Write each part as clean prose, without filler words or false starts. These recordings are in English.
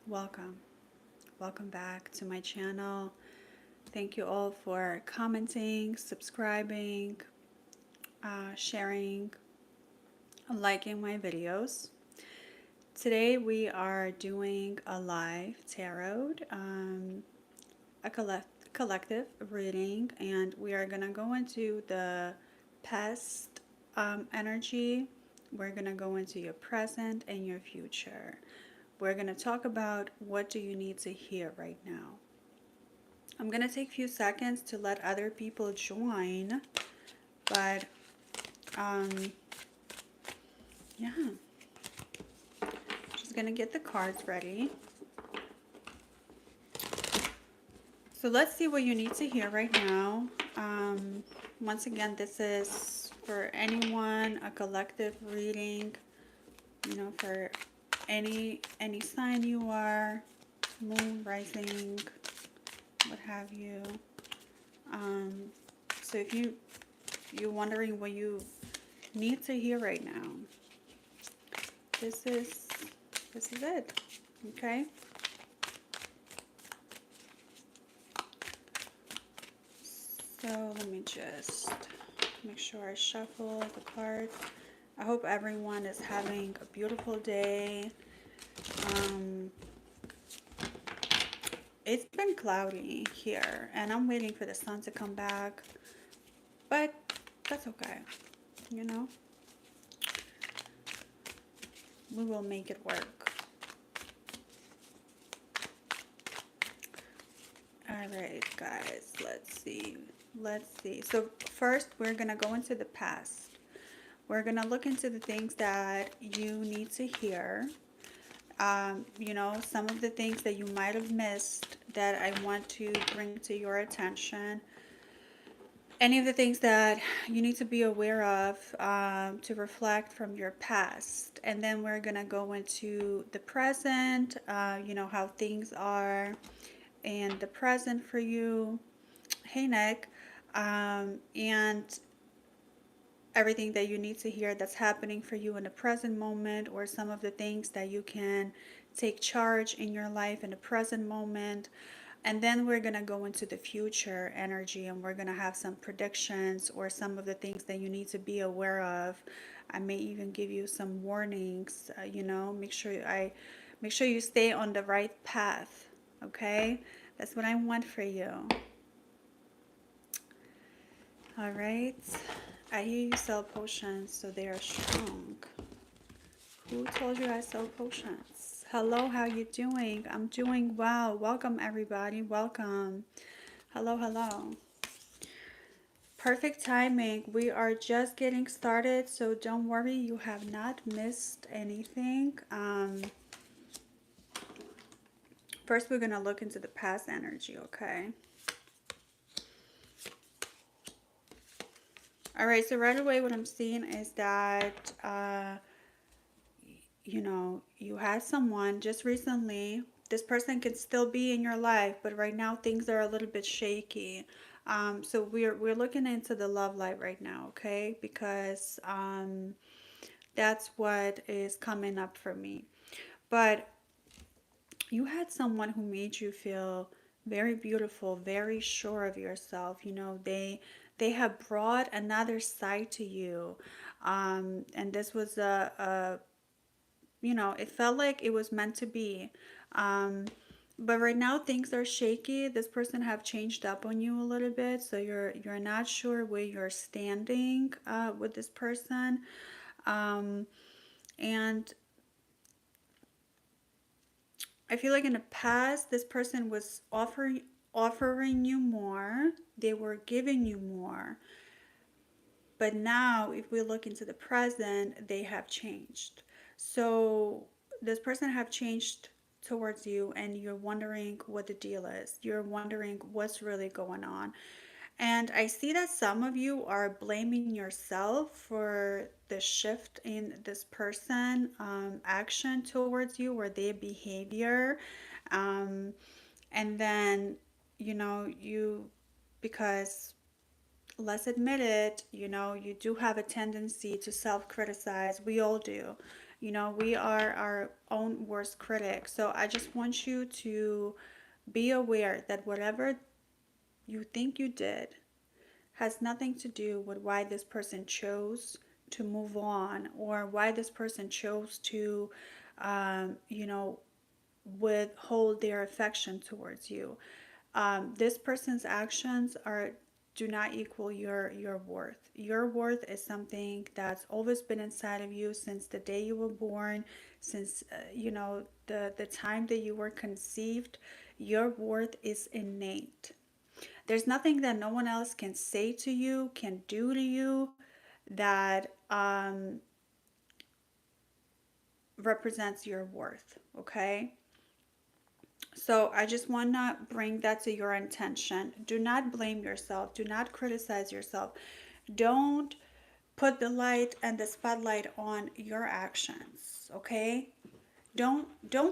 Welcome. Welcome back to my channel. Thank you all for commenting, subscribing, sharing, and liking my videos. Today we are doing a live tarot, a collective reading, and we are going to go into the past energy. We're going to go into your present and your future. We're going to talk about what do you need to hear right now. I'm going to take a few seconds to let other people join, but um, yeah, just going to get the cards ready. So let's see what you need to hear right now. Once again, this is for anyone, a collective reading, for any sign you are, moon, rising, what have you. So if you're wondering what you need to hear right now, this is it. Okay. So let me just make sure I shuffle the cards. I hope everyone is having a beautiful day. It's been cloudy here, and I'm waiting for the sun to come back, but that's okay. We will make it work. All right, guys, let's see. So first, we're going to go into the past. We're going to look into the things that you need to hear. Some of the things that you might have missed that I want to bring to your attention. Any of the things that you need to be aware of to reflect from your past. And then we're going to go into the present, how things are in the present for you. Hey, Nick. And everything that you need to hear that's happening for you in the present moment, or some of the things that you can take charge in your life in the present moment. And then we're going to go into the future energy, and we're going to have some predictions or some of the things that you need to be aware of. I may even give you some warnings, make sure you stay on the right path. Okay? That's what I want for you. All right. I hear you sell potions, so they are strong. Who told you I sell potions? Hello, how you doing? I'm doing well. Welcome, everybody. Welcome. Hello, hello. Perfect timing. We are just getting started, so don't worry. You have not missed anything. First, we're going to look into the past energy, okay? All right, so right away what I'm seeing is that, you had someone just recently. This person can still be in your life, but right now things are a little bit shaky. So we're looking into the love life right now, okay? Because that's what is coming up for me. But you had someone who made you feel very beautiful, very sure of yourself. They have brought another side to you. And this was it felt like it was meant to be. Um, but right now things are shaky. This person have changed up on you a little bit, so you're not sure where you're standing with this person. And I feel like in the past, this person was offering you more. They were giving you more. But now, if we look into the present, they have changed. So this person have changed towards you, and you're wondering what the deal is. You're wondering what's really going on. And I see that some of you are blaming yourself for the shift in this person action towards you, or their behavior. Um, and then, because let's admit it, you do have a tendency to self criticize. We all do. You know, we are our own worst critic. So I just want you to be aware that whatever you think you did has nothing to do with why this person chose to move on, or why this person chose to, you know, withhold their affection towards you. This person's actions are do not equal your worth. Your worth is something that's always been inside of you since the day you were born, since you know, the time that you were conceived. Your worth is innate. There's nothing that no one else can say to you, can do to you, that represents your worth. Okay. So I just want to bring that to your attention. Do not blame yourself. Do not criticize yourself. Don't put the light and the spotlight on your actions, okay? Don't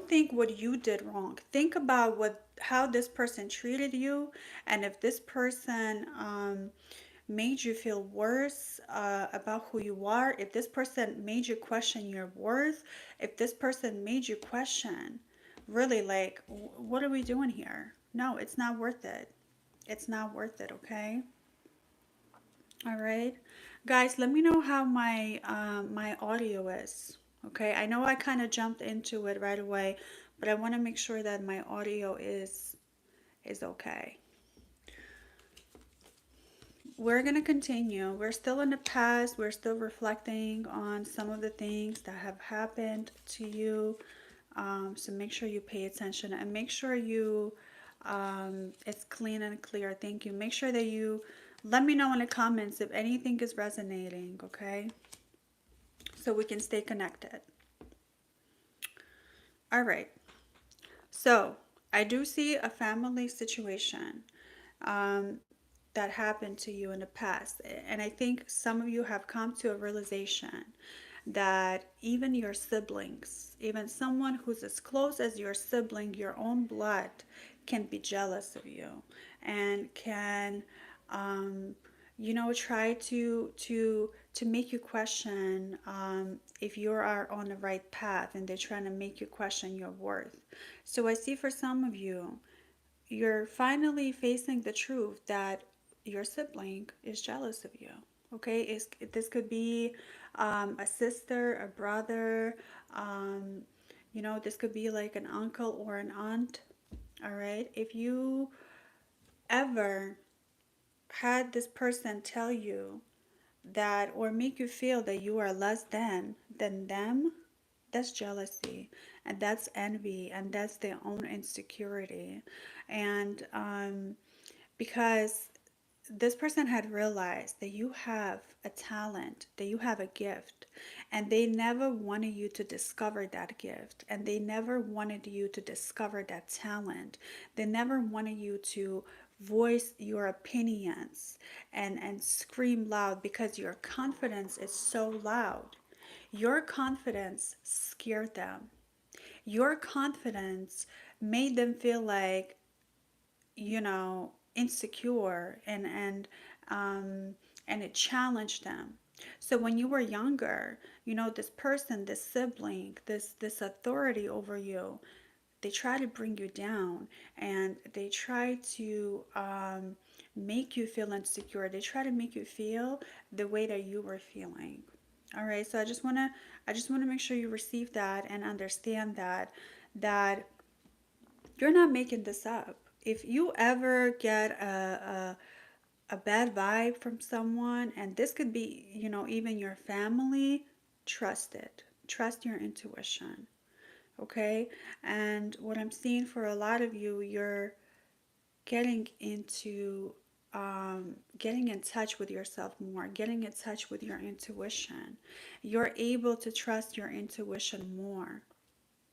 think what you did wrong. Think about what how this person treated you, and if this person made you feel worse about who you are, if this person made you question your worth, if this person made you question really like what are we doing here? No, it's not worth it. It's not worth it, okay? All right. Guys, let me know how my audio is. Okay? I know I kind of jumped into it right away, but I want to make sure that my audio is okay. We're going to continue. We're still in the past. We're still reflecting on some of the things that have happened to you. So make sure you pay attention, and make sure you, it's clean and clear. Thank you. Make sure that you let me know in the comments if anything is resonating, okay? So we can stay connected. All right. So I do see a family situation um, that happened to you in the past. And I think some of you have come to a realization that even your siblings, even someone who's as close as your sibling, your own blood, can be jealous of you and can, um, you know, try to make you question if you are on the right path, and they're trying to make you question your worth. So I see for some of you, you're finally facing the truth that your sibling is jealous of you. Okay, this could be a sister, a brother, um, you know, this could be like an uncle or an aunt. All right, if you ever had this person tell you that, or make you feel that you are less than them, that's jealousy, and that's envy, and that's their own insecurity. And because this person had realized that you have a talent, that you have a gift, and they never wanted you to discover that gift, and they never wanted you to discover that talent. They never wanted you to voice your opinions and scream loud, because your confidence is so loud. Your confidence scared them. Your confidence made them feel like, you know, insecure, um, and it challenged them. So when you were younger, you know, this person, this sibling, this authority over you, they try to bring you down, and they try to make you feel insecure. They try to make you feel the way that you were feeling. All right. So I just wanna make sure you receive that and understand that you're not making this up. If you ever get a bad vibe from someone, and this could be, you know, even your family, trust it. Trust your intuition. Okay? And what I'm seeing for a lot of you, you're getting into getting in touch with yourself more, getting in touch with your intuition. You're able to trust your intuition more.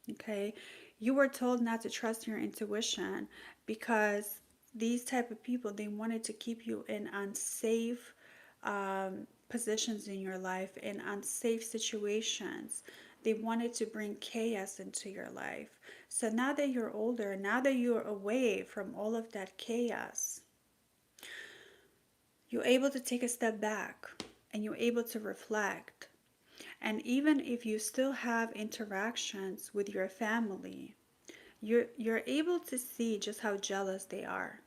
Okay, you were told not to trust your intuition because these type of people, they wanted to keep you in unsafe positions in your life, in unsafe situations. They wanted to bring chaos into your life. So now that you're older, now that you're away from all of that chaos, you're able to take a step back, and you're able to reflect, And even if you still have interactions with your family, you're able to see just how jealous they are,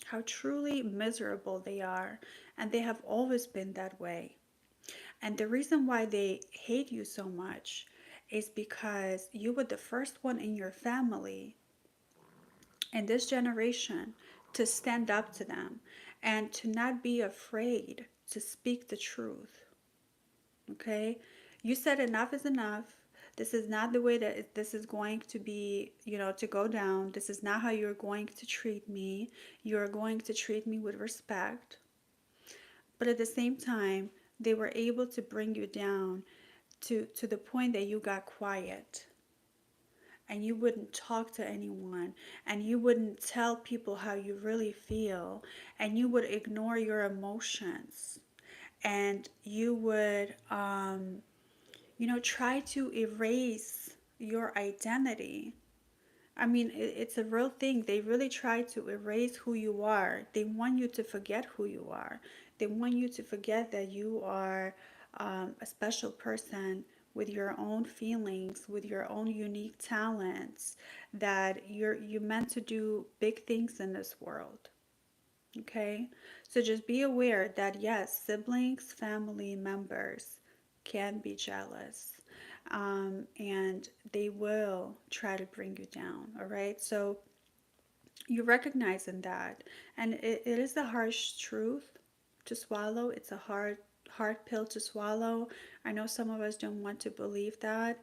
how truly miserable they are, and they have always been that way. And the reason why they hate you so much is because you were the first one in your family in this generation to stand up to them and to not be afraid to speak the truth. Okay? You said enough is enough. This is not the way that this is going to be, to go down. This is not how you're going to treat me. You're going to treat me with respect. But at the same time, they were able to bring you down to the point that you got quiet and you wouldn't talk to anyone and you wouldn't tell people how you really feel and you would ignore your emotions and you would try to erase your identity. I mean, it's a real thing. They really try to erase who you are. They want you to forget who you are. They want you to forget that you are a special person with your own feelings, with your own unique talents, that you're meant to do big things in this world. Okay? So just be aware that yes, siblings, family members can be jealous. And they will try to bring you down. All right. So you recognize in that. And it is a harsh truth to swallow. It's a hard pill to swallow. I know some of us don't want to believe that.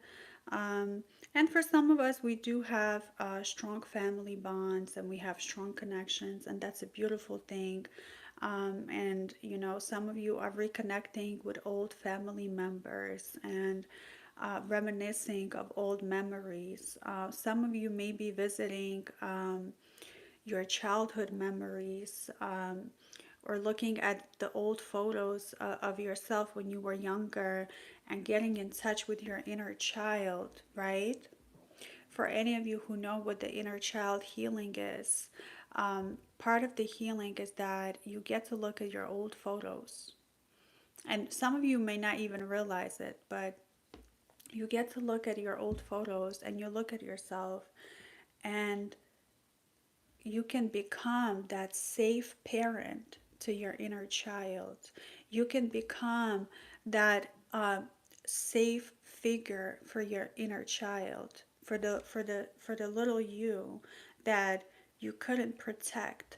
Um, and for some of us, we do have strong family bonds and we have strong connections, and that's a beautiful thing. And some of you are reconnecting with old family members and reminiscing of old memories. Some of you may be visiting your childhood memories, or looking at the old photos of yourself when you were younger and getting in touch with your inner child, right? For any of you who know what the inner child healing is, part of the healing is that you get to look at your old photos. And some of you may not even realize it, but you get to look at your old photos and you look at yourself and you can become that safe parent to your inner child. You can become that safe figure for your inner child, for the little you that you couldn't protect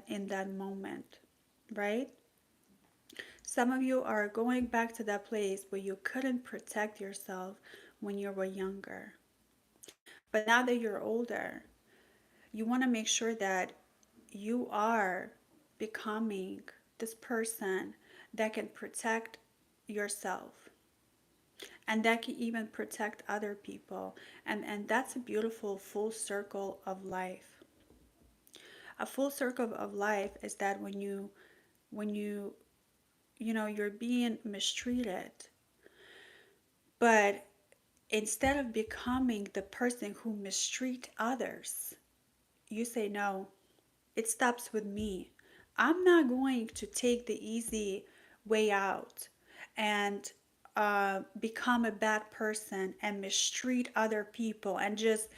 in that moment, right? Some of you are going back to that place where you couldn't protect yourself when you were younger. But now that you're older, you want to make sure that you are becoming this person that can protect yourself and that can even protect other people. And that's a beautiful full circle of life. A full circle of life is that when you're being mistreated, but instead of becoming the person who mistreat others, you say no. It stops with me. I'm not going to take the easy way out and become a bad person and mistreat other people and just,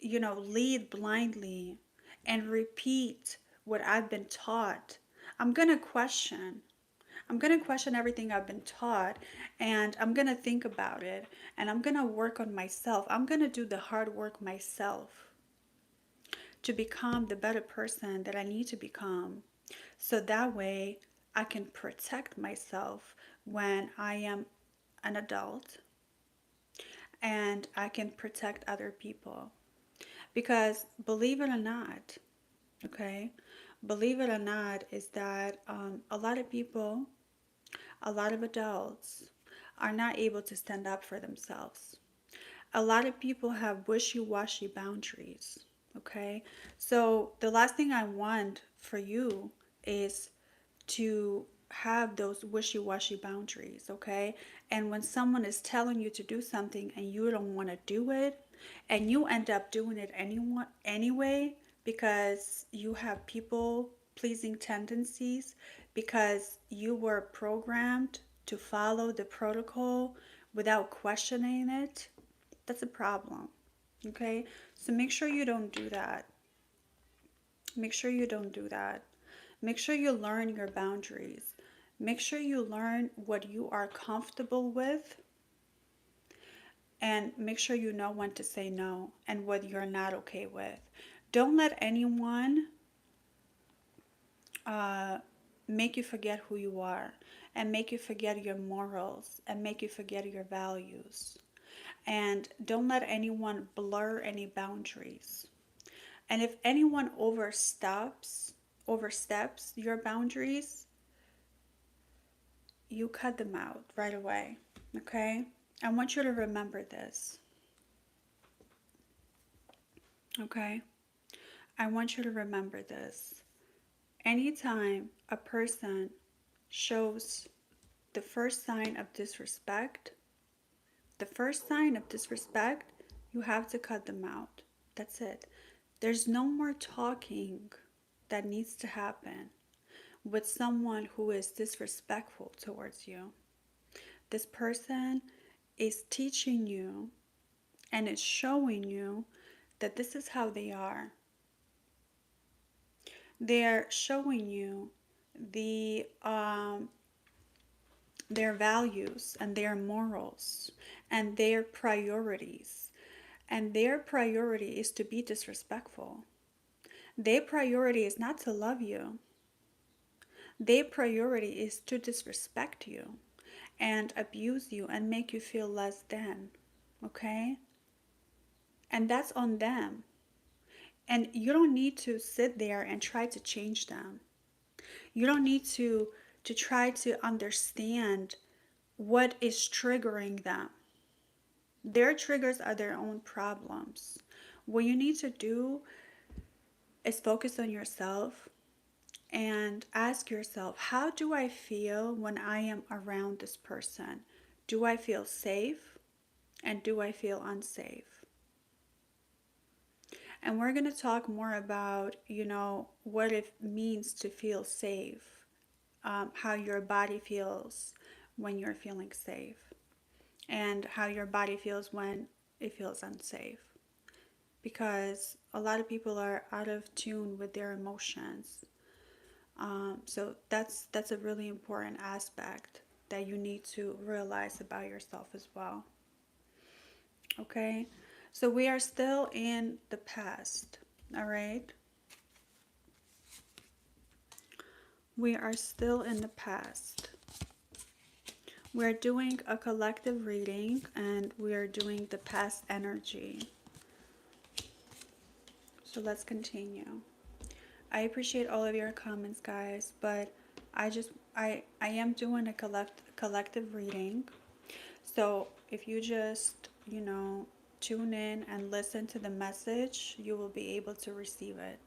lead blindly and repeat what I've been taught. I'm going to question. I'm going to question everything I've been taught, and I'm going to think about it, and I'm going to work on myself. I'm going to do the hard work myself to become the better person that I need to become. So that way I can protect myself when I am an adult and I can protect other people. Because believe it or not, okay, believe it or not, is that a lot of people, a lot of adults are not able to stand up for themselves. A lot of people have wishy-washy boundaries. Okay, so the last thing I want for you is to have those wishy-washy boundaries. Okay, and when someone is telling you to do something and you don't want to do it and you end up doing it anyway because you have people pleasing tendencies, because you were programmed to follow the protocol without questioning it, that's a problem. Okay? So make sure you don't do that. Make sure you don't do that. Make sure you learn your boundaries. Make sure you learn what you are comfortable with, and make sure you know when to say no and what you're not okay with. Don't let anyone uh, make you forget who you are, and make you forget your morals, and make you forget your values. And don't let anyone blur any boundaries. And if anyone oversteps your boundaries, you cut them out right away. Okay? I want you to remember this. Okay? I want you to remember this. Anytime a person shows the first sign of disrespect, you have to cut them out. That's it. There's no more talking that needs to happen with someone who is disrespectful towards you. This person is teaching you and is showing you that this is how they are. They're showing you the their values and their morals and their priorities. And their priority is to be disrespectful. Their priority is not to love you. Their priority is to disrespect you and abuse you and make you feel less than. Okay? And that's on them. And you don't need to sit there and try to change them. You don't need to try to understand what is triggering them. Their triggers are their own problems. What you need to do is focus on yourself and ask yourself, how do I feel when I am around this person? Do I feel safe? And do I feel unsafe? And we're going to talk more about, what it means to feel safe, how your body feels when you're feeling safe, and how your body feels when it feels unsafe. Because a lot of people are out of tune with their emotions. So that's a really important aspect that you need to realize about yourself as well. Okay? So we are still in the past. All right? We are still in the past. We're doing a collective reading and we're doing the past energy. So let's continue. I appreciate all of your comments, guys, but I am doing a collective reading. So if you just, tune in and listen to the message, you will be able to receive it.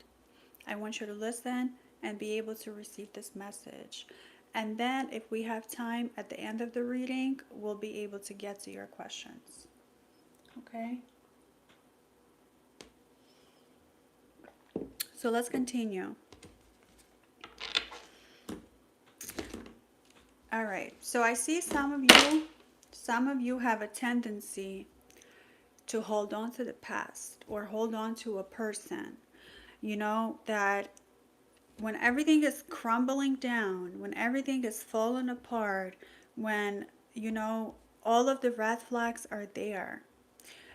I want you to listen and be able to receive this message. And then if we have time at the end of the reading, we'll be able to get to your questions. Okay? So let's continue. All right. So I see some of you have a tendency to hold on to the past or hold on to a person. That when everything is crumbling down, when everything is falling apart, when, all of the red flags are there,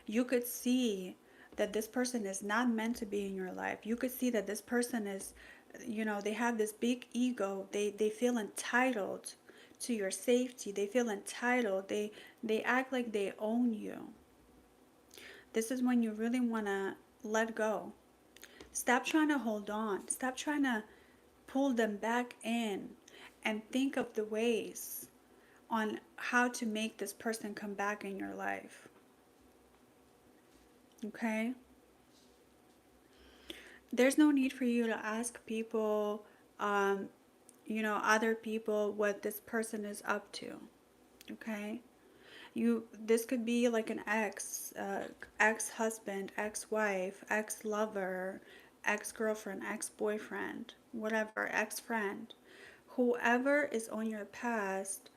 you could see that this person is not meant to be in your life. You could see that this person is, they have this big ego. They feel entitled to your safety. They feel entitled. They act like they own you. This is when you really want to let go. Stop trying to hold on. Stop trying to pull them back in and think of the ways on how to make this person come back in your life. Okay? There's no need for you to ask people, other people what this person is up to. Okay? This could be like an ex-husband, ex-wife, ex-lover, ex-girlfriend, ex-boyfriend, whatever, ex-friend. Whoever is on your past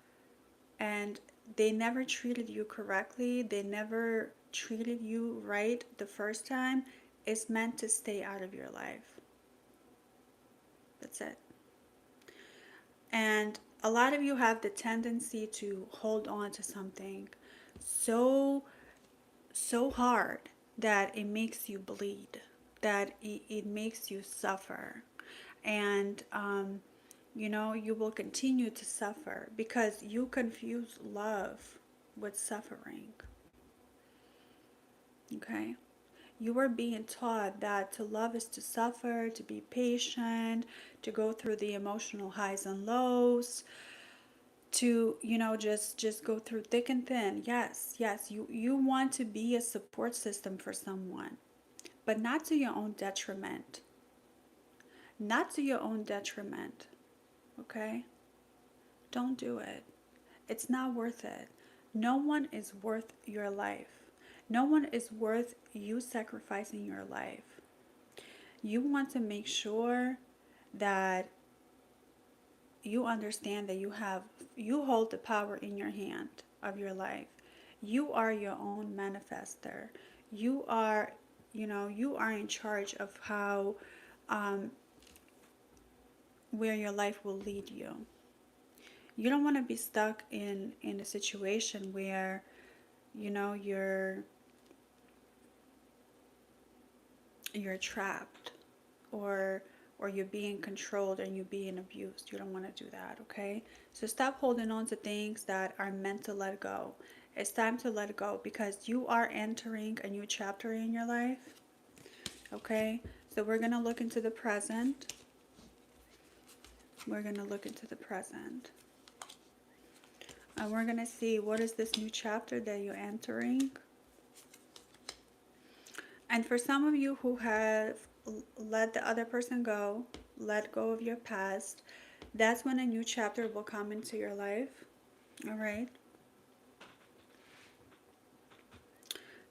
and they never treated you correctly, they never treated you right the first time, is meant to stay out of your life. That's it. And a lot of you have the tendency to hold on to something so so hard that it makes you bleed, that it makes you suffer. And you will continue to suffer because you confuse love with suffering. Okay? You are being taught that to love is to suffer, to be patient, to go through the emotional highs and lows, to just go through thick and thin. Yes, yes, you want to be a support system for someone, but not to your own detriment. Not to your own detriment. Okay? Don't do it. It's not worth it. No one is worth your life. No one is worth you sacrificing your life. You want to make sure that you understand that you hold the power in your hand of your life. You are your own manifester. You are, you are in charge of how, where your life will lead you. You don't want to be stuck in a situation where, you're trapped, or you're being controlled and you're being abused. You don't want to do that, okay? So stop holding on to things that are meant to let go. It's time to let go because you are entering a new chapter in your life, okay? So we're going to look into the present. We're going to look into the present. And we're going to see what is this new chapter that you're entering. And for some of you who have let the other person go, let go of your past, that's when a new chapter will come into your life. All right.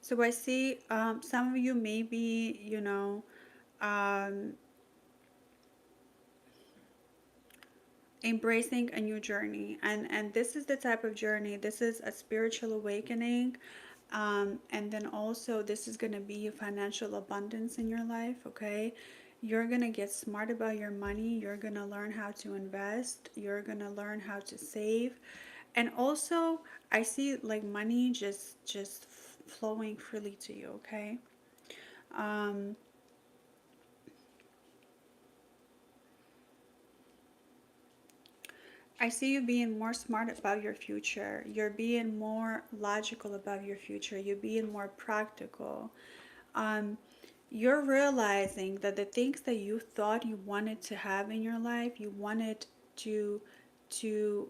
So I see some of you may be, embracing a new journey. And this is the type of journey. This is a spiritual awakening. And then also this is going to be a financial abundance in your life, okay? You're going to get smart about your money. You're going to learn how to invest. You're going to learn how to save. And also, I see like money just flowing freely to you, okay? Um, I see you being more smart about your future. You're being more logical about your future. You're being more practical. Um, you're realizing that the things that you thought you wanted to have in your life, you wanted to to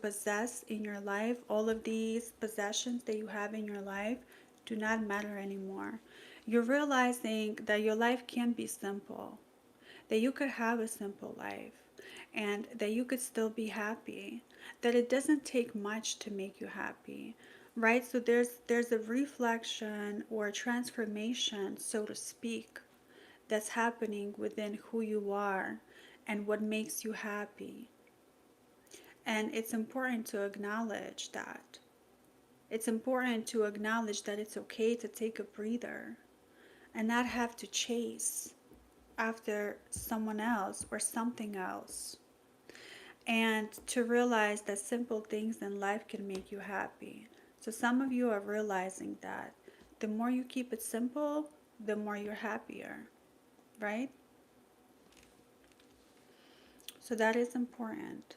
possess in your life, all of these possessions that you have in your life do not matter anymore. You're realizing that your life can be simple, that you could have a simple life, and that you could still be happy, that it doesn't take much to make you happy, right? So there's a reflection or a transformation, so to speak, that's happening within who you are and what makes you happy. And it's important to acknowledge that. It's important to acknowledge that it's okay to take a breather and not have to chase after someone else or something else. And to realize that simple things in life can make you happy. So some of you are realizing that the more you keep it simple, the more you're happier, right? So that is important.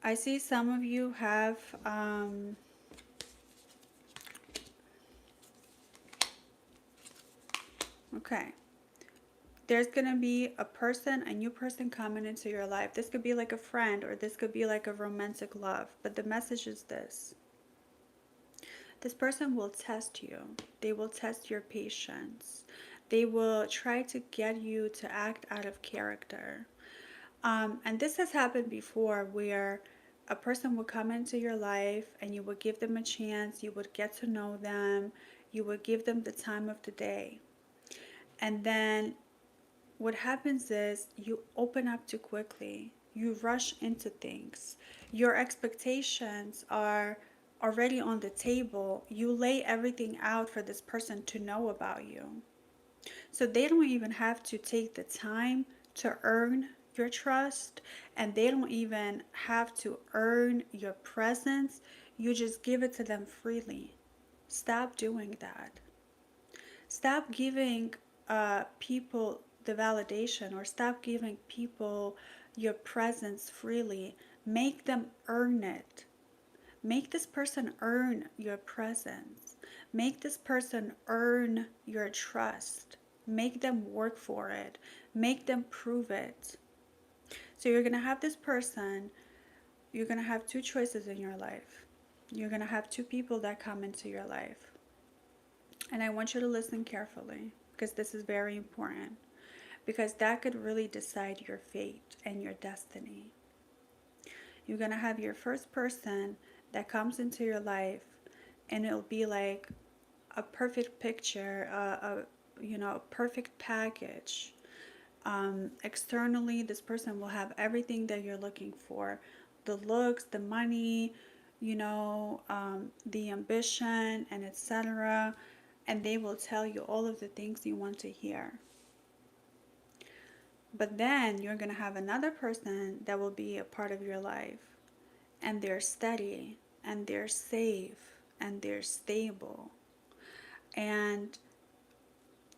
I see some of you have okay. There's going to be a new person coming into your life. This could be like a friend or this could be like a romantic love. But the message is this. This person will test you. They will test your patience. They will try to get you to act out of character. And this has happened before where a person would come into your life and you would give them a chance. You would get to know them. You would give them the time of the day. And then what happens is you open up too quickly. You rush into things. Your expectations are already on the table. You lay everything out for this person to know about you. So they don't even have to take the time to earn your trust, and they don't even have to earn your presence. You just give it to them freely. Stop doing that. Stop giving people the validation, or stop giving people your presence freely. Make them earn it. Make this person earn your presence. Make this person earn your trust. Make them work for it. Make them prove it. So you're going to have this person, you're going to have two choices in your life. You're going to have two people that come into your life. And I want you to listen carefully, because this is very important, because that could really decide your fate and your destiny. You're going to have your first person that comes into your life, and it'll be like a perfect picture, a perfect package. Externally, this person will have everything that you're looking for: the looks, the money, the ambition, and etc. And they will tell you all of the things you want to hear. But then you're going to have another person that will be a part of your life, and they're steady, and they're safe, and they're stable. And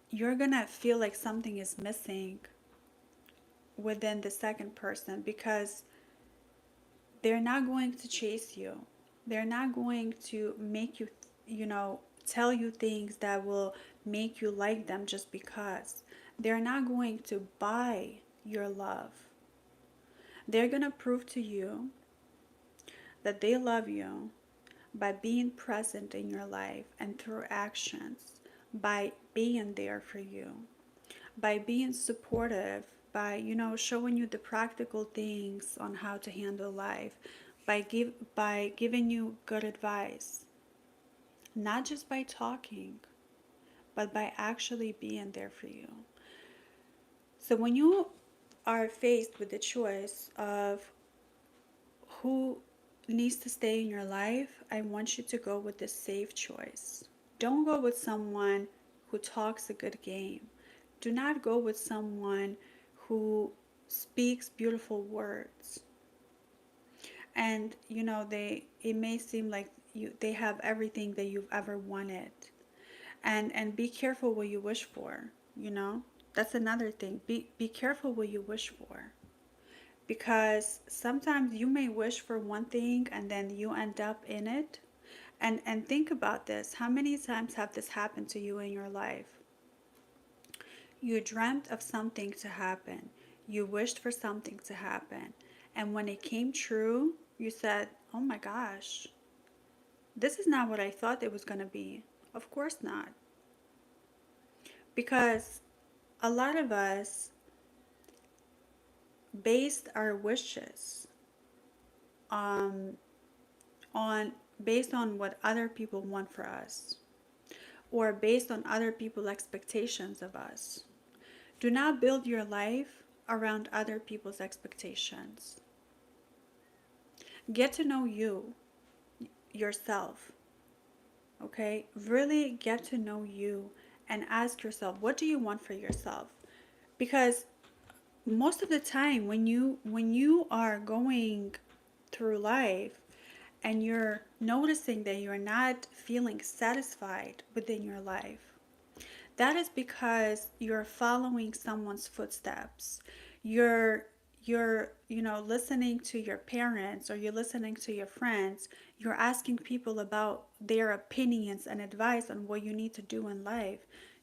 you're going to feel like something is missing within the second person, because they're not going to chase you. They're not going to make you, tell you things that will make you like them just because. They're not going to buy your love. They're going to prove to you that they love you by being present in your life and through actions, by being there for you, by being supportive, by showing you the practical things on how to handle life, by giving you good advice, not just by talking, but by actually being there for you. So when you are faced with the choice of who needs to stay in your life, I want you to go with the safe choice. Don't go with someone who talks a good game. Do not go with someone who speaks beautiful words. And it may seem like they have everything that you've ever wanted. And be careful what you wish for, That's another thing. Be careful what you wish for. Because sometimes you may wish for one thing and then you end up in it. And think about this. How many times have this happened to you in your life? You dreamt of something to happen. You wished for something to happen. And when it came true, you said, oh my gosh, this is not what I thought it was going to be. Of course not. Because a lot of us based our wishes um, on based on what other people want for us, or based on other people's expectations of us. Do not build your life around other people's expectations. Get to know yourself. Okay? Really get to know you and ask yourself, what do you want for yourself? Because most of the time when you are going through life and you're noticing that you're not feeling satisfied within your life, that is because you're following someone's footsteps. You're listening to your parents, or you're listening to your friends. You're asking people about their opinions and advice on what you need to do in life.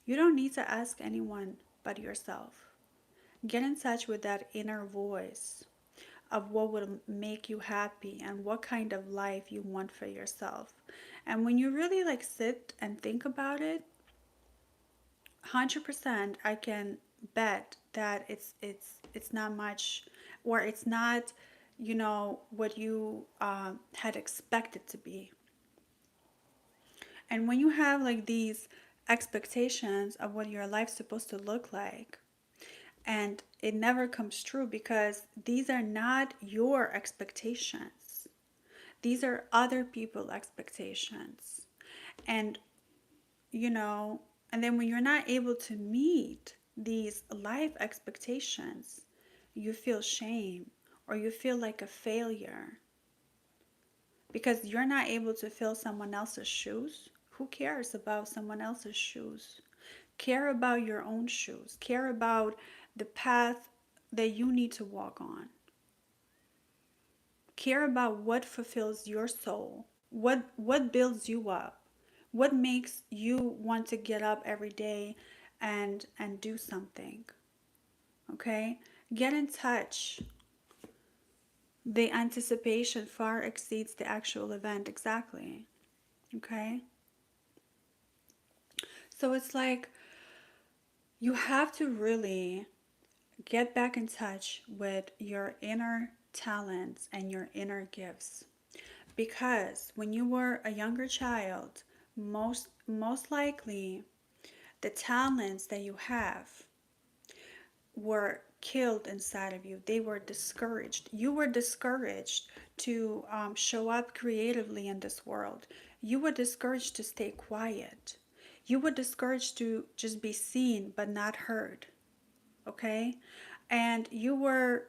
You don't need to ask anyone but yourself. Get in touch with that inner voice of what will make you happy and what kind of life you want for yourself. And when you really sit and think about it, 100% I can bet that it's not much, or it's not what you had expected to be. And when you have these expectations of what your life's supposed to look like, And it never comes true because these are not your expectations. These are other people's expectations. And, you know, and then when you're not able to meet these life expectations, you feel shame or you feel like a failure because you're not able to fill someone else's shoes. Who cares about someone else's shoes? Care about your own shoes. Care about the path that you need to walk on. Care about what fulfills your soul. What builds you up? What makes you want to get up every day and do something? Okay? Get in touch. The anticipation far exceeds the actual event exactly. Okay? So it's like you have to really get back in touch with your inner talents and your inner gifts. Because when you were a younger child, most likely the talents that you have were killed inside of you. They were discouraged. You were discouraged to show up creatively in this world. You were discouraged to stay quiet. You were discouraged to just be seen but not heard. Okay, and you were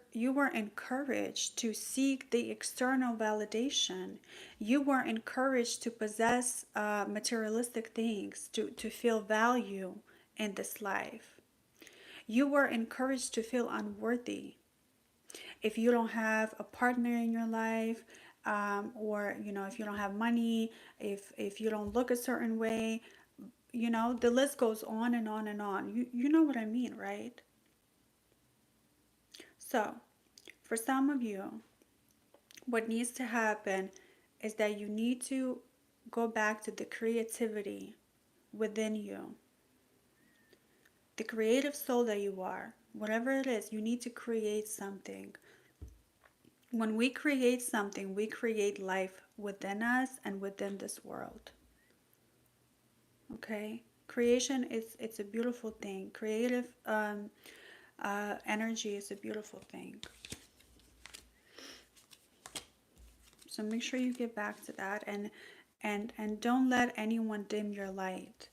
encouraged to seek the external validation. You were encouraged to possess materialistic things to feel value in this life. You were encouraged to feel unworthy if you don't have a partner in your life, or if you don't have money, if you don't look a certain way. The list goes on and on and on. You know what I mean, right? So for some of you, what needs to happen is that you need to go back to the creativity within you, the creative soul that you are. Whatever it is, you need to create something. When we create something, we create life within us and within this world. Okay? Creation is it's a beautiful thing. Creative energy is a beautiful thing. So make sure you get back to that and don't let anyone dim your light.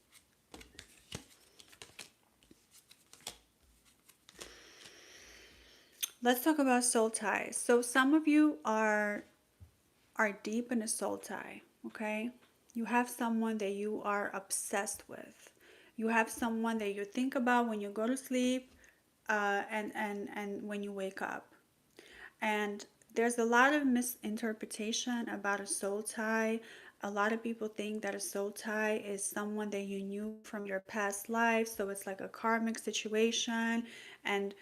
Let's talk about soul ties. So some of you are deep in a soul tie, okay? You have someone that you are obsessed with. You have someone that you think about when you go to sleep, and when you wake up. And there's a lot of misinterpretation about a soul tie. A lot of people think that a soul tie is someone that you knew from your past life. So it's like a karmic situation. And,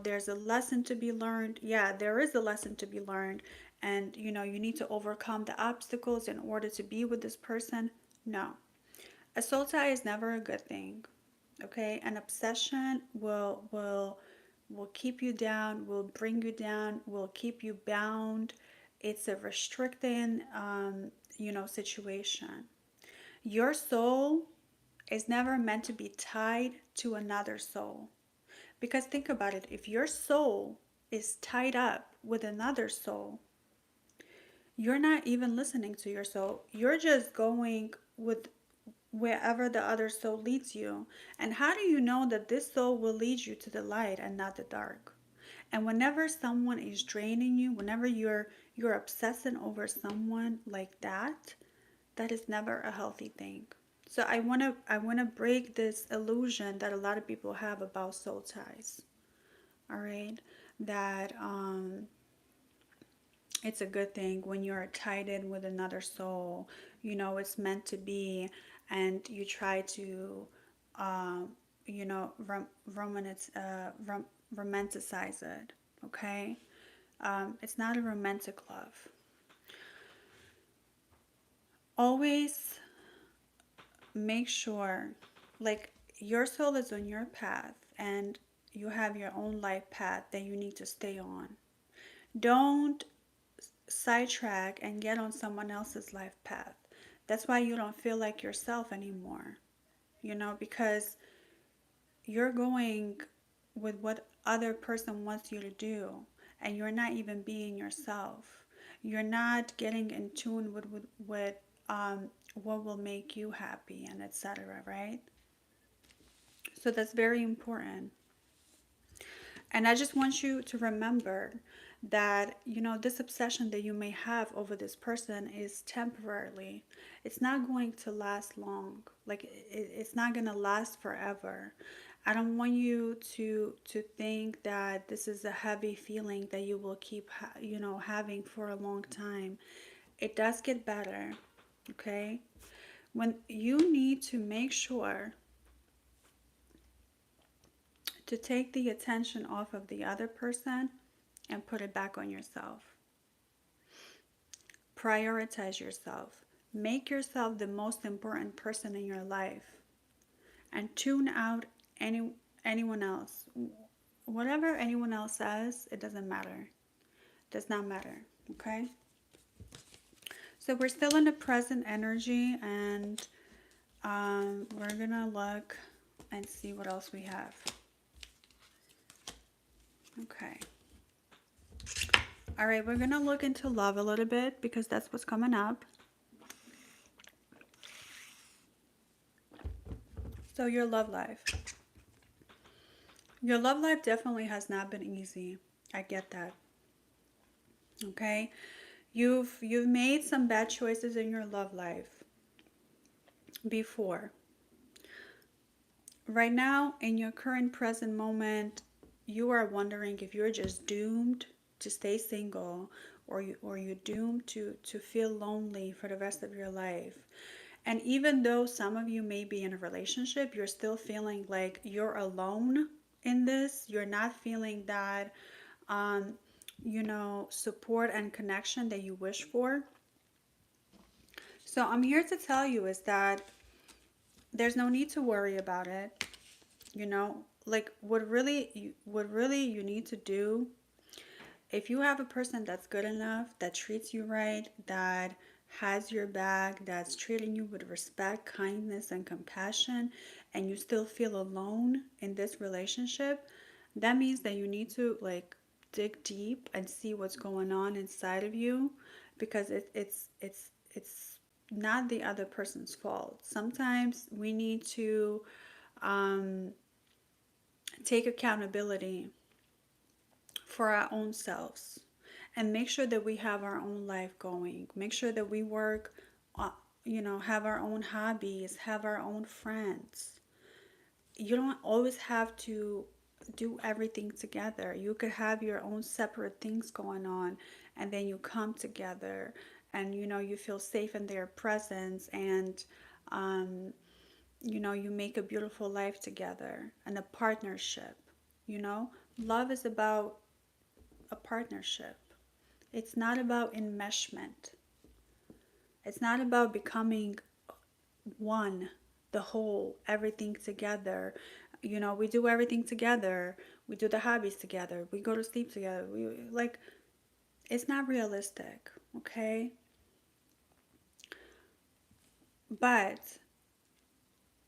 there's a lesson to be learned. Yeah, there is a lesson to be learned. And, you need to overcome the obstacles in order to be with this person. No. A soul tie is never a good thing. Okay? An obsession will keep you down, will bring you down, will keep you bound. It's a restricting, situation. Your soul is never meant to be tied to another soul. Because think about it, if your soul is tied up with another soul, you're not even listening to your soul. You're just going with wherever the other soul leads you. And how do you know that this soul will lead you to the light and not the dark? And whenever someone is draining you, whenever you're obsessing over someone like that, that is never a healthy thing. So I wanna break this illusion that a lot of people have about soul ties. All right, that it's a good thing when you're tied in with another soul. It's meant to be, and you try to, um, romanticize it. Okay, it's not a romantic love. Always make sure, like, your soul is on your path, and you have your own life path that you need to stay on. Don't sidetrack and get on someone else's life path. That's why you don't feel like yourself anymore, because you're going what other person wants you to do, and you're not even being yourself. You're not getting in tune with what will make you happy and etc., right? So that's very important. And I just want you to remember that, this obsession that you may have over this person is temporarily. It's not going to last long. Like it's not going to last forever. I don't want you to think that this is a heavy feeling that you will keep having for a long time. It does get better, okay? When you need to make sure to take the attention off of the other person and put it back on yourself. Prioritize yourself. Make yourself the most important person in your life and tune out anyone else. Whatever anyone else says, it doesn't matter. It does not matter, okay? So we're still in the present energy, and we're going to look and see what else we have. Okay. All right, we're going to look into love a little bit because that's what's coming up. So your love life. Your love life definitely has not been easy. I get that. Okay? You've made some bad choices in your love life before. Right now, in your current present moment, you are wondering if you're just doomed to stay single, or you're doomed to feel lonely for the rest of your life. And even though some of you may be in a relationship, you're still feeling like you're alone in this. You're not feeling that support and connection that you wish for. So I'm here to tell you is that there's no need to worry about it. Like what really you need to do, if you have a person that's good enough, that treats you right, that has your back, that's treating you with respect, kindness, and compassion, and you still feel alone in this relationship, that means that you need to like dig deep and see what's going on inside of you, because it's not the other person's fault. Sometimes we need to take accountability for our own selves and make sure that we have our own life going. Make sure that we work, have our own hobbies, have our own friends. You don't always have to do everything together. You could have your own separate things going on, and then you come together and you feel safe in their presence, and you make a beautiful life together and a partnership. Love is about a partnership. It's not about enmeshment. It's not about becoming one, the whole, everything together. We do everything together. We do the hobbies together. We go to sleep together. It's not realistic, okay? But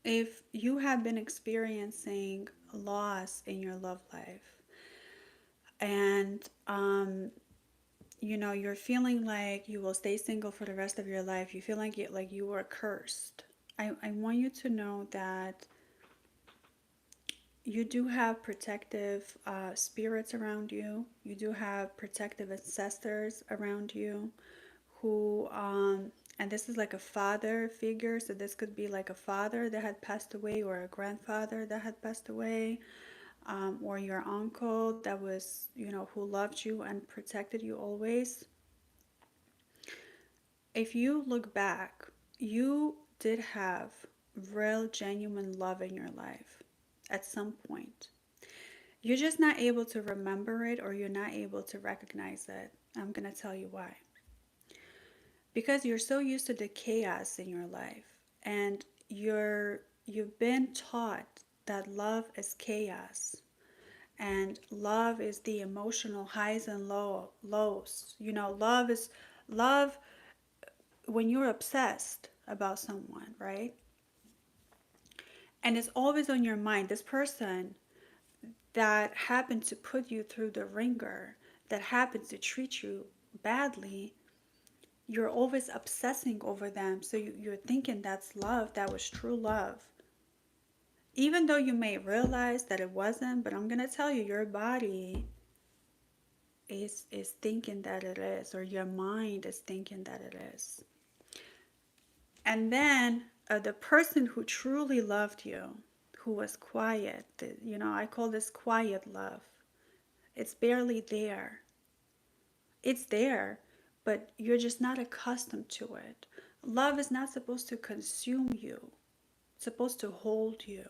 if you have been experiencing loss in your love life, and you're feeling like you will stay single for the rest of your life, you feel like you were cursed, I want you to know that you do have protective spirits around you. You do have protective ancestors around you who and this is like a father figure, so this could be like a father that had passed away, or a grandfather that had passed away, or your uncle that was, who loved you and protected you always. If you look back, you did have real, genuine love in your life at some point. You're just not able to remember it, or you're not able to recognize it. I'm going to tell you why. Because you're so used to the chaos in your life, and you've been taught that love is chaos, and love is the emotional highs and lows. Love when you're obsessed about someone, right? And it's always on your mind. This person, that happen to put you through the ringer, that happen to treat you badly, you're always obsessing over them. So you're thinking that's love, that was true love. Even though you may realize that it wasn't, but I'm going to tell you, your body is thinking that it is, or your mind is thinking that it is. And then the person who truly loved you, who was quiet, I call this quiet love. It's barely there. It's there, but you're just not accustomed to it. Love is not supposed to consume you. It's supposed to hold you,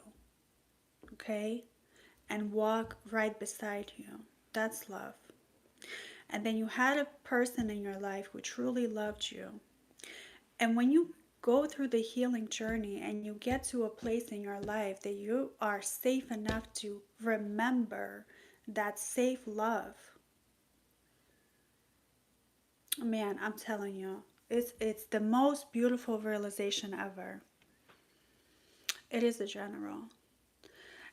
okay? And walk right beside you. That's love. And then you had a person in your life who truly loved you. And when you go through the healing journey and you get to a place in your life that you are safe enough to remember that safe love, man, I'm telling you, it's the most beautiful realization ever. It is a general.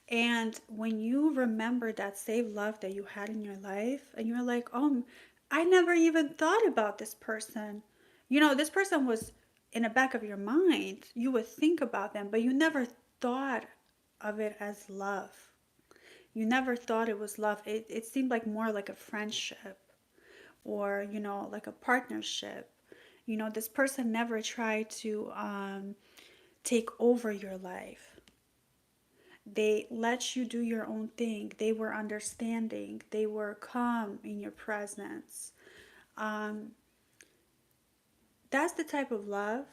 And when you remember that safe love that you had in your life, and you're like, oh, I never even thought about this person. This person was in the back of your mind. You would think about them, but you never thought of it as love. You never thought it was love. It seemed like more like a friendship, or, like a partnership. This person never tried to take over your life. They let you do your own thing. They were understanding. They were calm in your presence. Um, that's the type of love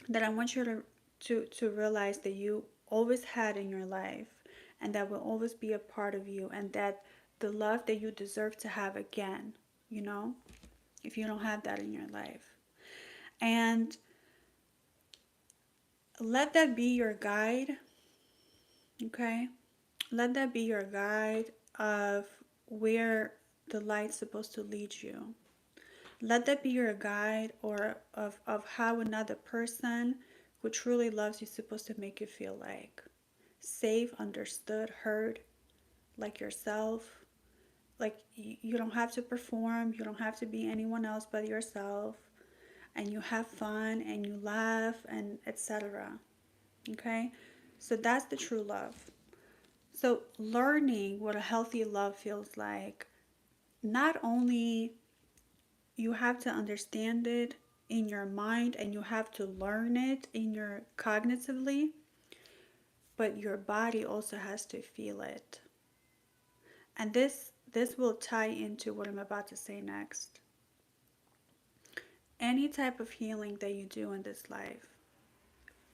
that I want you to realize that you always had in your life, and that will always be a part of you, and that the love that you deserve to have again, if you don't have that in your life. And let that be your guide, okay? Let that be your guide of where the light's supposed to lead you. Let that be your guide, or of how another person who truly loves you is supposed to make you feel like safe, understood, heard, like yourself. Like you don't have to perform, you don't have to be anyone else but yourself, and you have fun and you laugh and etc. Okay? So that's the true love. So learning what a healthy love feels like, not only you have to understand it in your mind and you have to learn it in your cognitively, but your body also has to feel it. And this will tie into what I'm about to say next. Any type of healing that you do in this life,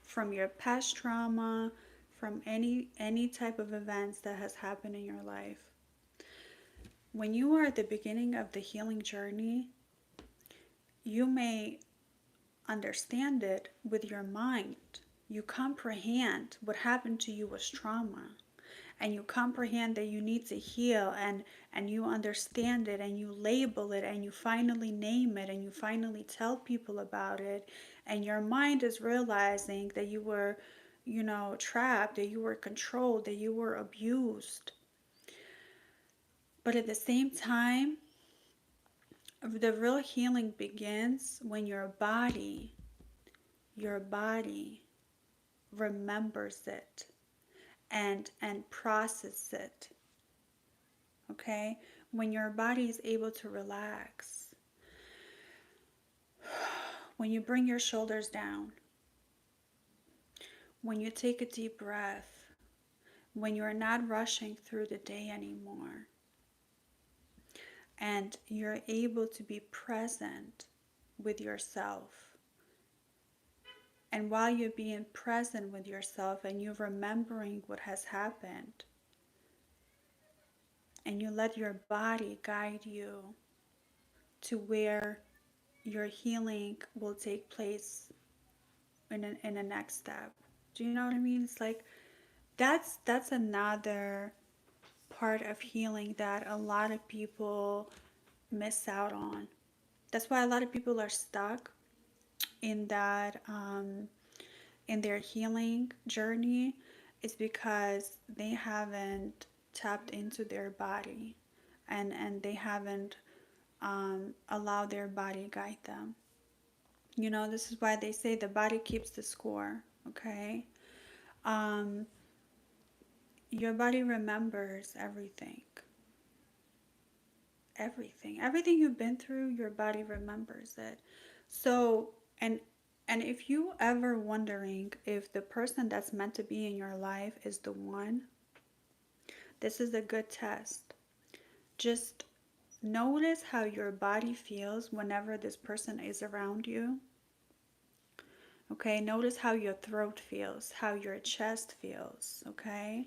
from your past trauma, from any type of events that has happened in your life, when you are at the beginning of the healing journey, you may understand it with your mind. You comprehend what happened to you was trauma, and you comprehend that you need to heal, and you understand it, and you label it, and you finally name it, and you finally tell people about it, and your mind is realizing that you were trapped, that you were controlled, that you were abused. But at the same time, the real healing begins when your body remembers it and process it. Okay? When your body is able to relax, when you bring your shoulders down, when you take a deep breath, when you're not rushing through the day anymore, and you're able to be present with yourself. And while you're being present with yourself and you're remembering what has happened, and you let your body guide you to where your healing will take place in the next step. Do you know what I mean? It's like that's another part of healing that a lot of people miss out on. That's why a lot of people are stuck in that in their healing journey, is because they haven't tapped into their body, and they haven't allowed their body guide them. You know, this is why they say the body keeps the score. Okay. um, your body remembers everything. Everything you've been through, your body remembers it. So, and if you ever wondering if the person that's meant to be in your life is the one, this is a good test. Just notice how your body feels whenever this person is around you. Okay, notice how your throat feels, how your chest feels. Okay,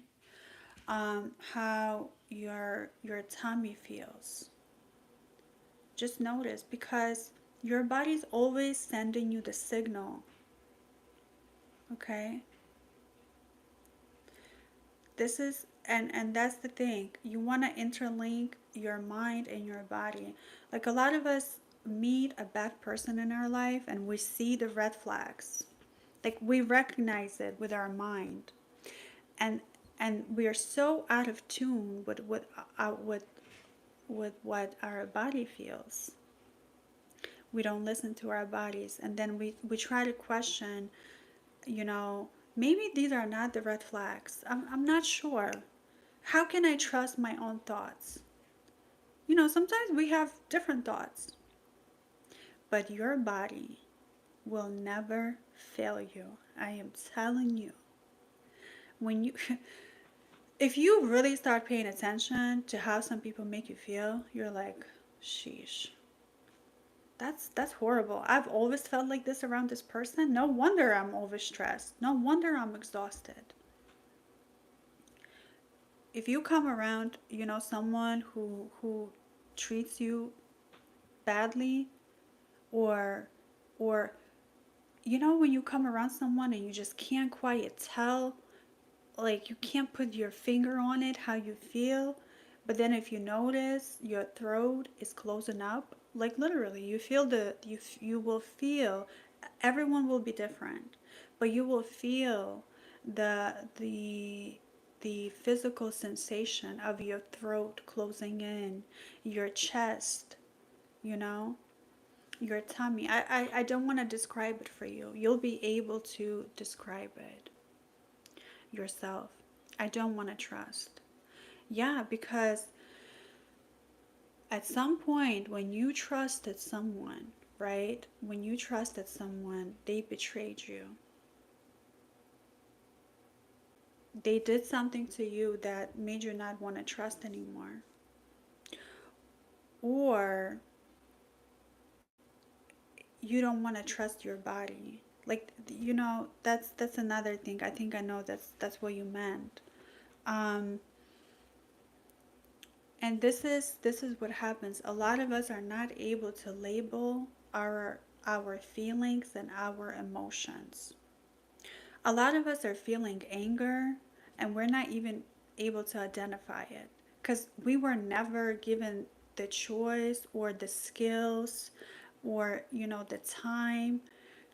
how your tummy feels. Just notice, because your body's always sending you the signal. Okay, this is, and that's the thing. You want to interlink your mind and your body. Like, a lot of us meet a bad person in our life and we see the red flags. Like, we recognize it with our mind, and we are so out of tune with what our body feels. We don't listen to our bodies, and then we try to question, you know, maybe these are not the red flags. I'm not sure. How can I trust my own thoughts? You know, sometimes we have different thoughts, but your body will never fail you. I am telling you. When you if you really start paying attention to how some people make you feel, you're like, sheesh. That's horrible. I've always felt like this around this person. No wonder I'm overstressed. No wonder I'm exhausted. If you come around, you know, someone who treats you badly, or or you know, when you come around someone and you just can't quite tell, like you can't put your finger on it how you feel, but then if you notice your throat is closing up, like literally you feel you will feel, everyone will be different, but you will feel the the the physical sensation of your throat closing in, your chest, you know, your tummy. I don't want to describe it for you. You'll be able to describe it yourself. I don't want to trust. Yeah, because at some point when you trusted someone, right? When you trusted someone, they betrayed you. They did something to you that made you not want to trust anymore. Or you don't want to trust your body. Like, you know, that's another thing. I think I know that's what you meant. Um and this is what happens. A lot of us are not able to label our feelings and our emotions. A lot of us are feeling anger and we're not even able to identify it because we were never given the choice or the skills, or you know, the time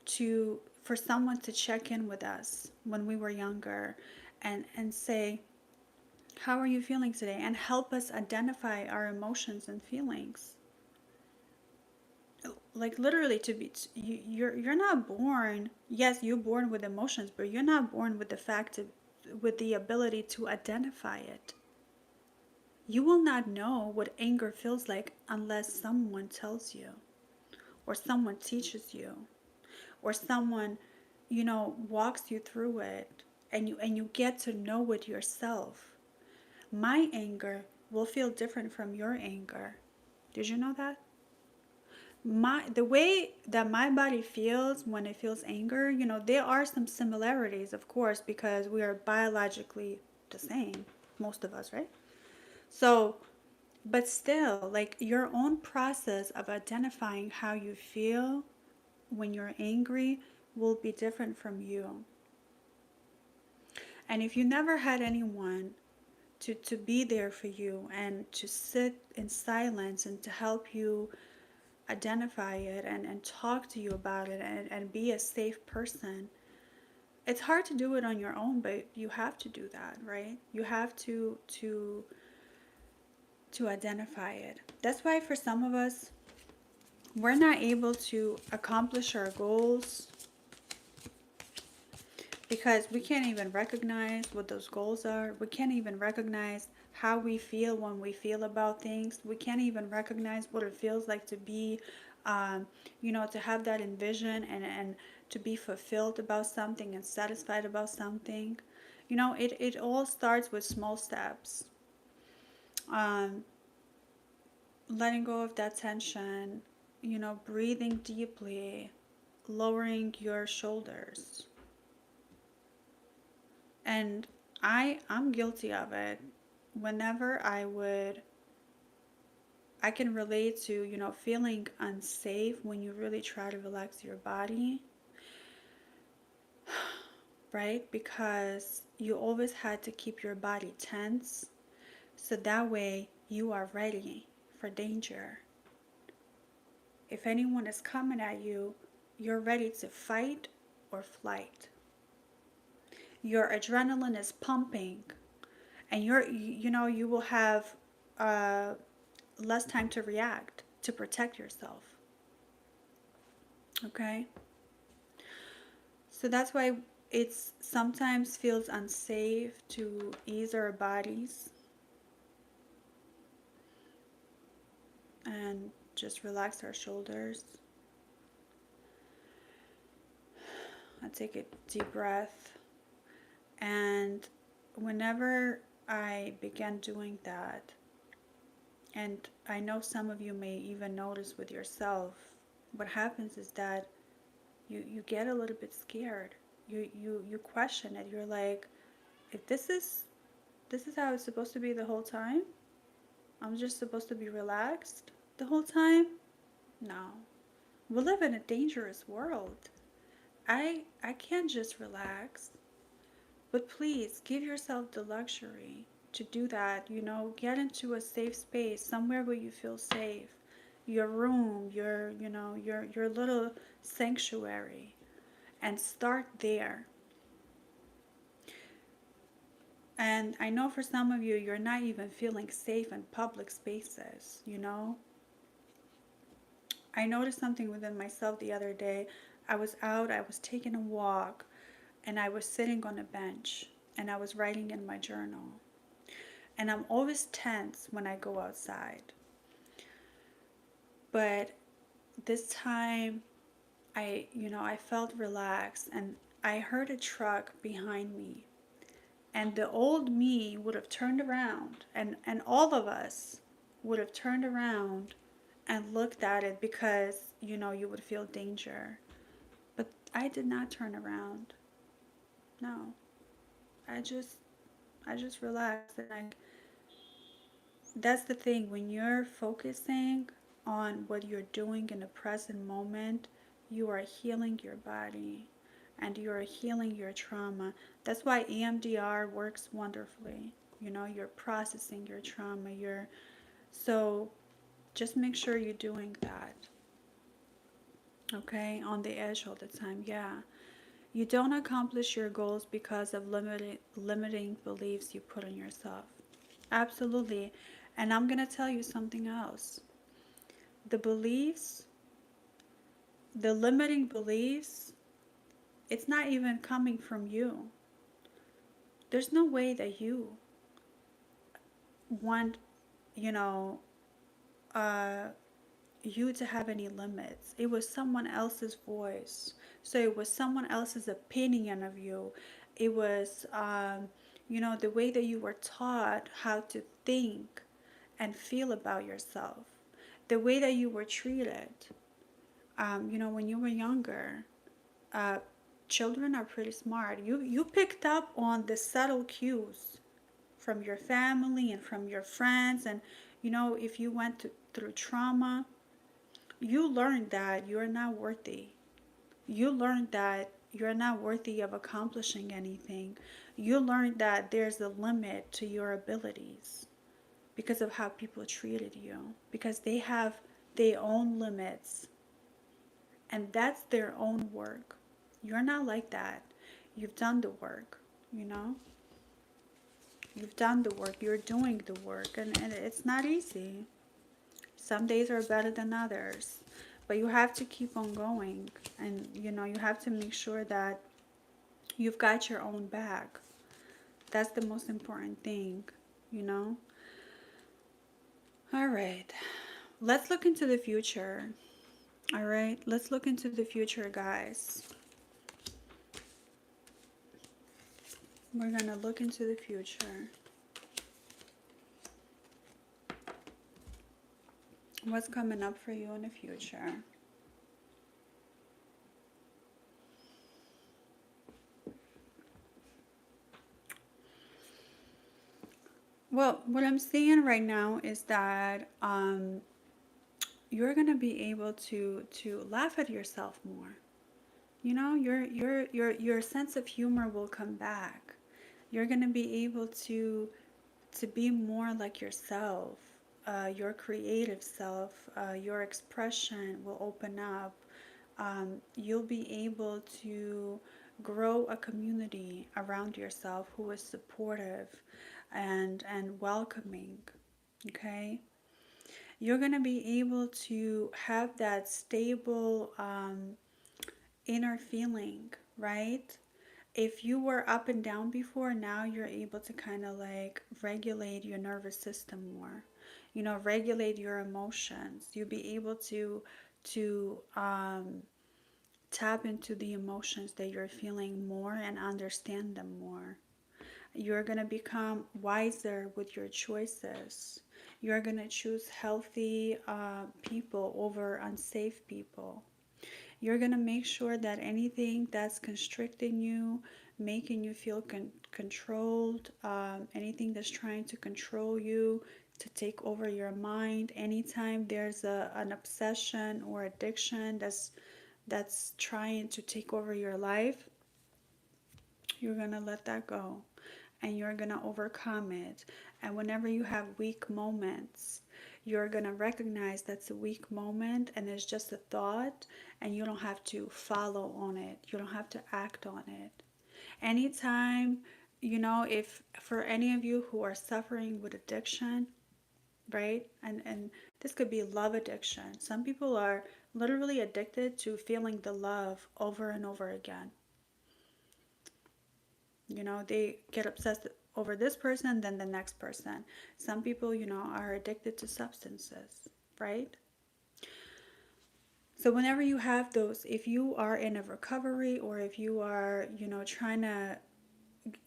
to for someone to check in with us when we were younger, and say, how are you feeling today, and help us identify our emotions and feelings. Like literally, to be you're not born, yes, you're born with emotions, but you're not born with the fact of, with the ability to identify it. You will not know what anger feels like unless someone tells you, or someone teaches you, or someone, you know, walks you through it, and you get to know it yourself. My anger will feel different from your anger. Did you know that? The way that my body feels when it feels anger, you know, there are some similarities, of course, because we are biologically the same, most of us, right? So, but still, like your own process of identifying how you feel when you're angry will be different from you. And if you never had anyone to be there for you and to sit in silence and to help you identify it, and talk to you about it, and be a safe person, It's hard to do it on your own, but you have to do that, right? You have to identify it. That's why for some of us, we're not able to accomplish our goals because we can't even recognize what those goals are. We can't even recognize how we feel when we feel about things. We can't even recognize what it feels like to be, to have that envision and to be fulfilled about something and satisfied about something. It all starts with small steps. Um, Letting go of that tension, breathing deeply, lowering your shoulders. And I'm guilty of it. Whenever I can relate to, feeling unsafe when you really try to relax your body, right? Because you always had to keep your body tense so that way you are ready for danger. If anyone is coming at you, you're ready to fight or flight. Your adrenaline is pumping, and you will have uh, less time to react to protect yourself. Okay, so that's why it's sometimes feels unsafe to ease our bodies and just relax our shoulders. I take a deep breath, and whenever I began doing that, and I know some of you may even notice with yourself, what happens is that you get a little bit scared. You question it. You're like, if this is how it's supposed to be the whole time? I'm just supposed to be relaxed the whole time? No. We live in a dangerous world. I can't just relax. But please give yourself the luxury to do that. Get into a safe space, somewhere where you feel safe. Your room, your little sanctuary, and start there. And I know for some of you, you're not even feeling safe in public spaces. I noticed something within myself the other day. I was out, I was taking a walk, and I was sitting on a bench, and I was writing in my journal. And I'm always tense when I go outside. But this time, I felt relaxed, and I heard a truck behind me. And the old me would have turned around, and all of us would have turned around and looked at it because, you would feel danger. But I did not turn around. No. I just I just relaxed, and that's the thing. When you're focusing on what you're doing in the present moment, you are healing your body and you are healing your trauma. That's why EMDR works wonderfully. You're processing your trauma. So just make sure you're doing that. Okay? On the edge all the time. Yeah. You don't accomplish your goals because of limiting beliefs you put on yourself. Absolutely. And I'm going to tell you something else. The beliefs, the limiting beliefs, it's not even coming from you. There's no way that you want, you know, uh, you to have any limits. It was someone else's voice. So it was someone else's opinion of you. It was, the way that you were taught how to think and feel about yourself, the way that you were treated. When you were younger, uh, children are pretty smart. You picked up on the subtle cues from your family and from your friends, and if you through trauma, you learned that you're not worthy. You learned that you're not worthy of accomplishing anything. You learned that there's a limit to your abilities because of how people treated you, because they have their own limits, and that's their own work. You're not like that. You've done the work, you know? You've done the work. You're doing the work. And it's not easy. Some days are better than others. But you have to keep on going. And, you know, you have to make sure that you've got your own back. That's the most important thing, you know? All right. Let's look into the future. All right. Let's look into the future, guys. We're going to look into the future. What's coming up for you in the future? Well, what I'm seeing right now is that you're gonna be able to laugh at yourself more. You know, your sense of humor will come back. You're gonna be able to be more like yourself. Your creative self, your expression will open up. You'll be able to grow a community around yourself who is supportive and welcoming. Okay, you're going to be able to have that stable inner feeling, right? If you were up and down before, now you're able to kind of like regulate your nervous system more, you know, regulate your emotions. You'll be able to tap into the emotions that you're feeling more and understand them more. You're going to become wiser with your choices. You're going to choose healthy people over unsafe people. You're going to make sure that anything that's constricting you, making you feel controlled, anything that's trying to control you, to take over your mind, anytime there's an obsession or addiction that's trying to take over your life, you're going to let that go and you're going to overcome it. And whenever you have weak moments, you're going to recognize that's a weak moment and it's just a thought, and you don't have to follow on it. You don't have to act on it. Anytime, you know, if for any of you who are suffering with addiction, right? And this could be love addiction. Some people are literally addicted to feeling the love over and over again. You know, they get obsessed over this person, then the next person. Some people, you know, are addicted to substances, right? So whenever you have those, if you are in a recovery or if you are, you know, trying to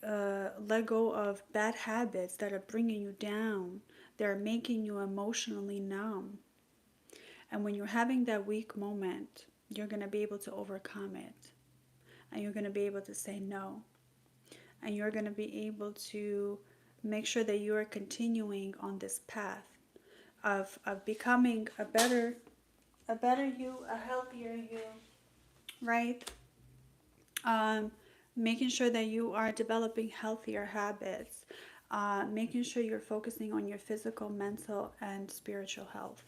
let go of bad habits that are bringing you down, they're making you emotionally numb. And when you're having that weak moment, you're going to be able to overcome it. And you're going to be able to say no. And you're going to be able to make sure that you are continuing on this path of becoming a better you, a healthier you, right? Making sure that you are developing healthier habits, making sure you're focusing on your physical, mental, and spiritual health.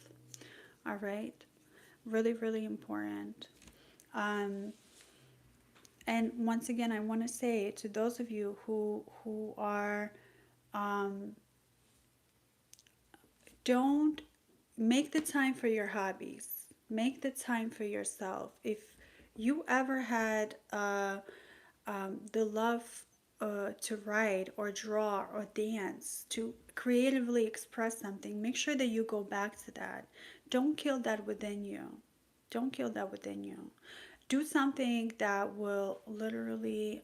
All right, really, really important. Um, and once again, I want to say to those of you who are um, don't make the time for your hobbies. Make the time for yourself. If you ever had the love to write or draw or dance, to creatively express something, make sure that you go back to that. Don't kill that within you. Don't kill that within you. Do something that will literally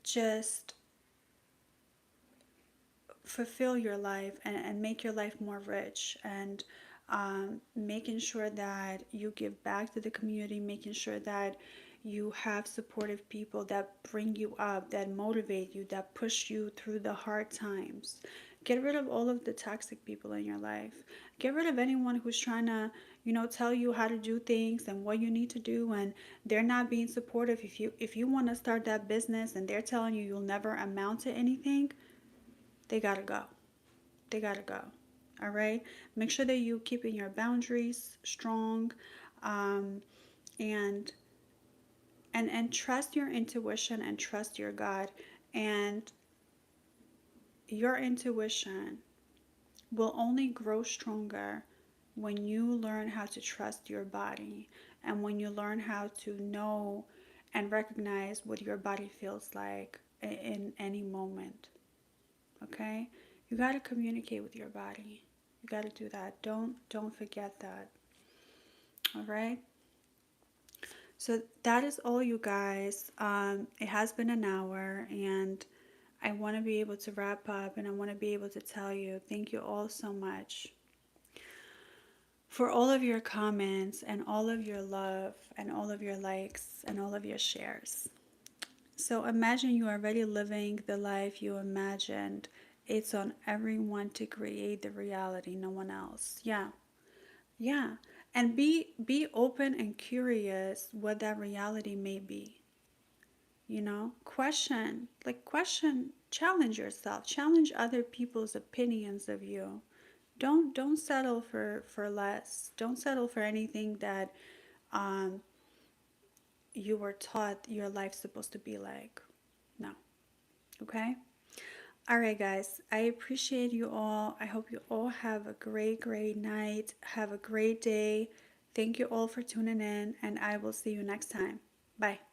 just fulfill your life and make your life more rich, and making sure that you give back to the community, making sure that you have supportive people that bring you up, that motivate you, that push you through the hard times. Get rid of all of the toxic people in your life. Get rid of anyone who's trying to, you know, tell you how to do things and what you need to do, and they're not being supportive. If you want to start that business and they're telling you you'll never amount to anything, they gotta go. They gotta go. All right. Make sure that you keeping your boundaries strong, um, and and trust your intuition and trust your God. And your intuition will only grow stronger when you learn how to trust your body and when you learn how to know and recognize what your body feels like in any moment. Okay? You got to communicate with your body. You got to do that. Don't forget that. All right? So that is all, you guys. It has been an hour, and I want to be able to wrap up, and I want to be able to tell you thank you all so much for all of your comments and all of your love and all of your likes and all of your shares. So imagine you are already living the life you imagined. It's on everyone to create the reality, no one else. Yeah. Yeah. And be open and curious what that reality may be. Question, challenge yourself, challenge other people's opinions of you. Don't settle for less. Don't settle for anything that um you were taught your life's supposed to be like. No. Okay? All right, guys. I appreciate you all. I hope you all have a great night. Have a great day. Thank you all for tuning in, and I will see you next time. Bye.